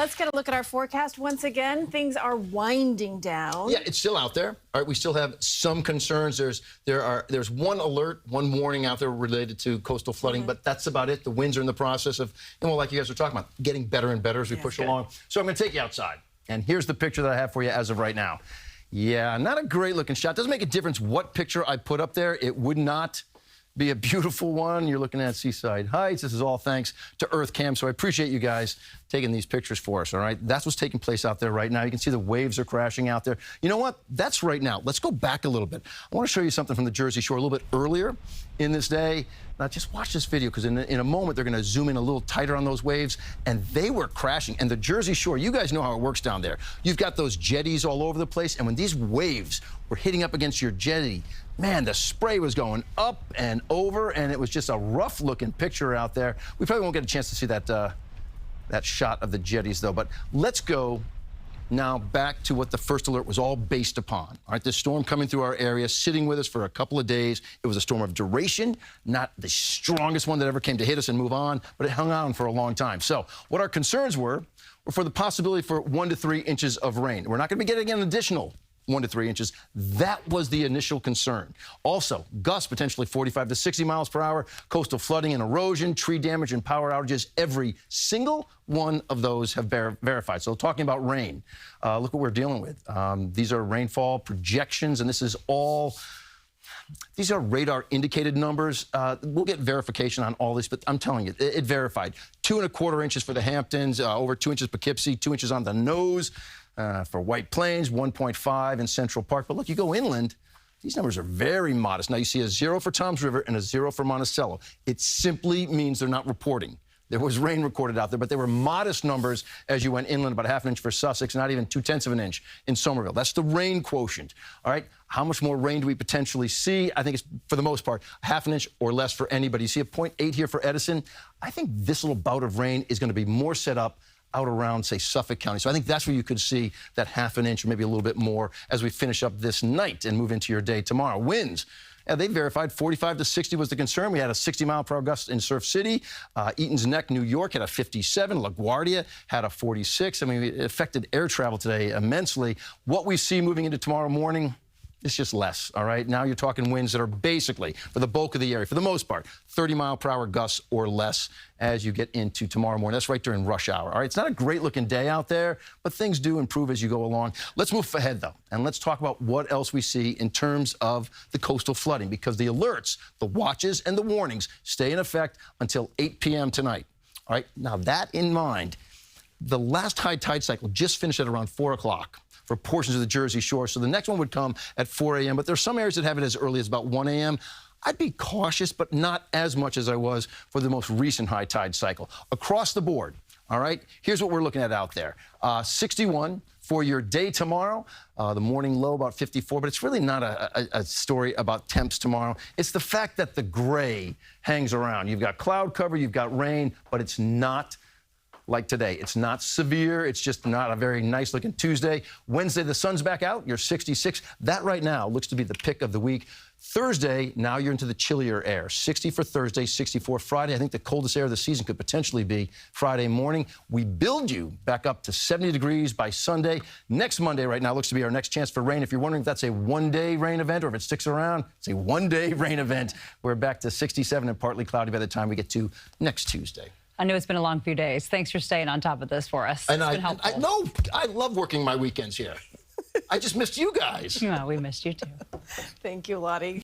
Let's get a look at our forecast once again. Things are winding down. Yeah, it's still out there. All right, we still have some concerns. There's one alert, one warning out there related to coastal flooding, but that's about it. The winds are in the process of, like you guys were talking about, getting better and better as we push along. So I'm going to take you outside. And here's the picture that I have for you as of right now. Yeah, not a great looking shot. Doesn't make a difference what picture I put up there. It would not be a beautiful one. You're looking at Seaside Heights. This is all thanks to EarthCam. So I appreciate you guys taking these pictures for us, all right? That's what's taking place out there right now. You can see the waves are crashing out there. You know what? That's right now. Let's go back a little bit. I want to show you something from the Jersey Shore a little bit earlier in this day. Now, just watch this video, because in a moment, they're going to zoom in a little tighter on those waves, and they were crashing. And the Jersey Shore, you guys know how it works down there. You've got those jetties all over the place, and when these waves were hitting up against your jetty, man, the spray was going up and over, and it was just a rough-looking picture out there. We probably won't get a chance to see that shot of the jetties, though. But let's go now back to what the first alert was all based upon. All right, this storm coming through our area, sitting with us for a couple of days. It was a storm of duration, not the strongest one that ever came to hit us and move on, but it hung on for a long time. So what our concerns were for the possibility for 1 to 3 inches of rain. We're not going to be getting an additional 1 to 3 inches. That was the initial concern. Also, gusts potentially 45 to 60 miles per hour, coastal flooding and erosion, tree damage and power outages. Every single one of those have verified. So talking about rain, look what we're dealing with. These are rainfall projections, and this is all... These are radar indicated numbers. We'll get verification on all this, but I'm telling you, it verified. 2 1/4 inches for the Hamptons, over 2 inches Poughkeepsie, 2 inches on the nose. For White Plains, 1.5 in Central Park. But look, you go inland, these numbers are very modest. Now, you see a 0 for Toms River and a 0 for Monticello. It simply means they're not reporting. There was rain recorded out there, but they were modest numbers as you went inland, about 1/2 inch for Sussex, not even 2/10 of an inch in Somerville. That's the rain quotient, all right? How much more rain do we potentially see? I think it's, for the most part, 1/2 inch or less for anybody. You see a 0.8 here for Edison. I think this little bout of rain is going to be more set up out around, say, Suffolk County. So I think that's where you could see that 1/2 inch or maybe a little bit more as we finish up this night and move into your day tomorrow. Winds. Yeah, they verified 45 to 60 was the concern. We had a 60-mile-per-hour gust in Surf City. Eaton's Neck, New York, had a 57. LaGuardia had a 46. I mean, it affected air travel today immensely. What we see moving into tomorrow morning, it's just less, all right? Now you're talking winds that are basically, for the bulk of the area, for the most part, 30-mile-per-hour gusts or less as you get into tomorrow morning. That's right during rush hour, all right? It's not a great-looking day out there, but things do improve as you go along. Let's move ahead, though, and let's talk about what else we see in terms of the coastal flooding, because the alerts, the watches, and the warnings stay in effect until 8 p.m. tonight, all right? Now, that in mind, the last high tide cycle just finished at around 4 o'clock. For portions of the Jersey Shore. So the next one would come at 4 a.m., but there's some areas that have it as early as about 1 a.m. I'd be cautious, but not as much as I was for the most recent high tide cycle. Across the board, all right, here's what we're looking at out there. 61 for your day tomorrow. The morning low about 54, but it's really not a story about temps tomorrow. It's the fact that the gray hangs around. You've got cloud cover, you've got rain, but it's not like today. It's not severe. It's just not a very nice-looking Tuesday. Wednesday, the sun's back out. You're 66. That right now looks to be the pick of the week. Thursday, now you're into the chillier air. 60 for Thursday, 64 Friday. I think the coldest air of the season could potentially be Friday morning. We build you back up to 70 degrees by Sunday. Next Monday right now looks to be our next chance for rain. If you're wondering if that's a one-day rain event or if it sticks around, it's a one-day rain event. We're back to 67 and partly cloudy by the time we get to next Tuesday. I know it's been a long few days. Thanks for staying on top of this for us. And it's been helpful. I love working my weekends here. I just missed you guys. Yeah, we missed you too. Thank you, Lonnie.